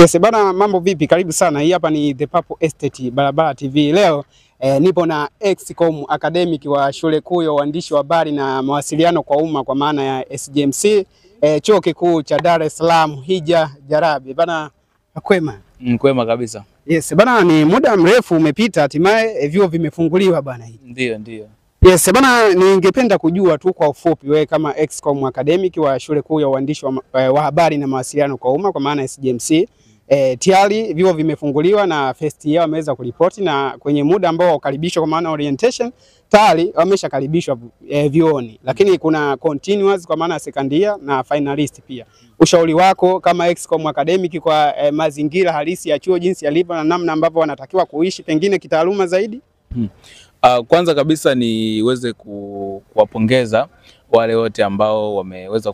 Yes, bana mambo vipi? Karibu sana. Hii hapa ni The Purple Estate Barabara TV. Leo nipo na Excom academic wa shule kuu ya uandishi wa habari na mawasiliano kwa umma kwa maana ya SJMC, chuo kikuu cha Dar es Salaam, Hija Jarabi. Bana kwema? Kwema kabisa. Yes, bana ni muda mrefu umepita, hatimaye vyuo vimefunguliwa bana hii. Ndio. Yes, bana ningependa kujua tu kwa ufupi wewe kama Excom academic wa shule kuu ya uandishi wa habari na mawasiliano kwa umma kwa maana ya SJMC. Tayari vyuo vimefunguliwa na first year wameweza kuripoti, na kwenye muda ambao wakaribishwa kwa maana orientation tayari wameshakaribishwa vyuoni, lakini kuna continuous kwa maana second year na finalist pia. Ushauri wako kama Excom academic kwa mazingira halisi ya chuo jinsi yalivyo na namna ambavyo wanatakiwa kuishi pengine kitaaluma zaidi? Kwanza kabisa niweze kuwapongeza wale wote ambao wameweza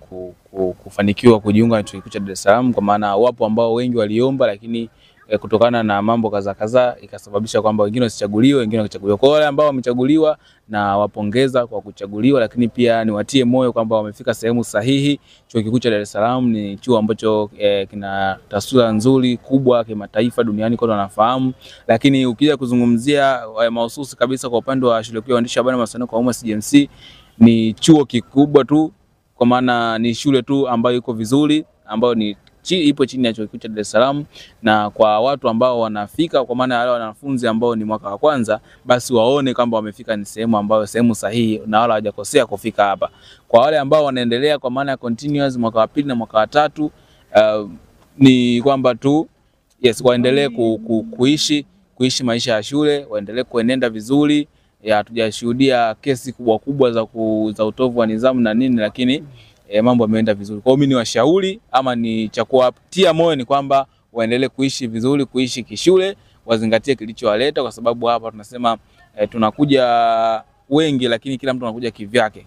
kufanikiwa kujiunga na chuo kikuu cha Dar es Salaam, kwa maana wapo ambao wengi waliomba, lakini kutokana na mambo kadhaa ikasababisha kwamba wengine wasichaguliwe, wengine wakachaguliwa. Kwa wale ambao wamechaguliwa na wapongeza kwa kuchaguliwa, lakini pia niwatie moyo kwamba wamefika sehemu sahihi. Chuo kikuu cha Dar es Salaam ni chuo ambacho kina taswira nzuri kubwa kimataifa, duniani kote wanafahamu. Lakini ukija kuzungumzia mahususi kabisa kwa upande wa shule kuu ya uandishi wa habari na mawasiliano kwa umma SJMC, ni chuo kikubwa tu, kwa maana ni shule tu ambayo iko vizuri, ambayo ni ipo chini ya chuo kikuu cha Dar es Salaam. Na kwa watu ambao wanafika, kwa maana wale wanafunzi ambao ni mwaka wa kwanza, basi waone kwamba wamefika ni sehemu sahihi na wala hawajakosea kufika hapa. Kwa wale ambao wanaendelea kwa maana ya continuous mwaka wa pili na mwaka wa tatu, ni kwamba tu waendelee kuishi maisha ya shule, waendelee kuenenda vizuri. Hatujashuhudia kesi kubwa za utovu wa nidhamu na nini, lakini mambo yameenda vizuri. Kwa hiyo mimi ni washauri ama ni cha kuwatia moyo ni kwamba waendelee kuishi vizuri, kuishi kishule, wazingatie kilichowaleta, kwa sababu hapa tunasema tunakuja wengi lakini kila mtu anakuja kivyake,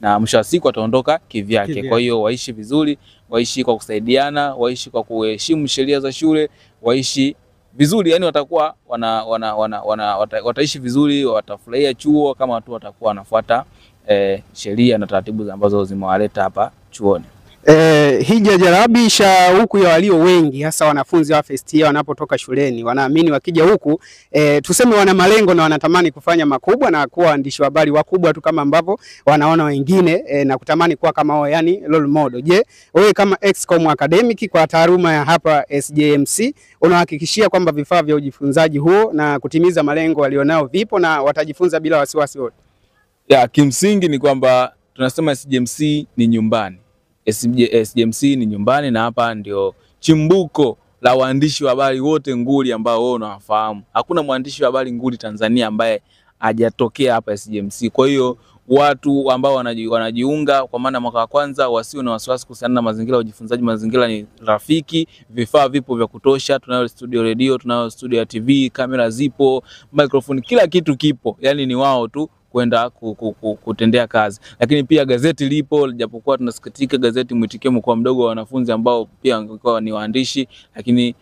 na mwisho wa siku ataondoka kivyake. Kwa hiyo waishi vizuri, waishi kwa kusaidiana, waishi kwa kuheshimu sheria za shule, waishi vizuri, yani watakuwa wataishi vizuri, watafurahia chuo kama watu watakuwa wanafuata sheria na taratibu ambazo zimewaleta hapa chuoni. Hija Jarabi, huku ya walio wengi hasa wanafunzi wa first year wanapotoka shuleni wanaamini wakija huku tuseme wana malengo na wanatamani kufanya makubwa na kuwa waandishi wa habari wakubwa tu kama ambavyo wanaona wengine na kutamani kuwa kama wao, yani role model. Je, wewe kama Excom academic kwa taaluma ya hapa SJMC unahakikishia kwamba vifaa vya ujifunzaji huo na kutimiza malengo walionao vipo na watajifunza bila wasiwasi wote? Kimsingi ni kwamba tunasema SJMC ni nyumbani. SJMC ni nyumbani, na hapa ndio chimbuko la waandishi wa habari wote nguli ambao wewe unawafahamu. Hakuna mwandishi wa habari nguli Tanzania ambaye hajatokea hapa SJMC. Kwa hiyo watu ambao wanajiunga kwa maana mwaka wa kwanza wasio na wasiwasi kuhusiana na mazingira ya ujifunzaji. Mazingira ni rafiki, vifaa vipo vya kutosha, tunayo studio radio, tunayo studio ya TV, kamera zipo, microphone, kila kitu kipo. Yani ni wao tu kwenda kutendea kazi. Lakini pia gazeti lipo, japokuwa tunasikitika gazeti mwitikio mkubwa mdogo wa wanafunzi ambao pia wangekuwa ni waandishi, lakini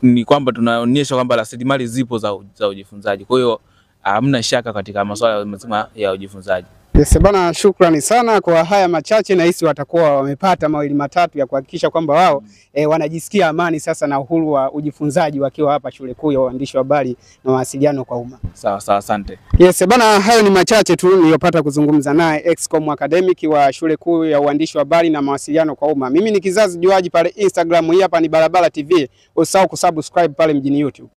ni kwamba tunaonyesha kwamba rasilimali zipo za ujifunzaji. Kwa hiyo hamna shaka katika masuala mazima ya ujifunzaji. Yes, bana shukrani sana kwa haya machache, na hisi watakuwa wamepata mawili matatu ya kuhakikisha kwamba wao wanajisikia amani sasa na uhuru wa ujifunzaji wakiwa hapa shule kuu ya uandishi wa habari na mawasiliano kwa umma. Sawa, asante. Yes, bana hayo ni machache tu niliyopata kuzungumza naye Excom academic wa shule kuu ya uandishi wa habari na mawasiliano kwa umma. Mimi ni Kizazi Juaji pale Instagram, hii hapa ni Barabara TV. Usisahau kusubscribe pale mjini YouTube.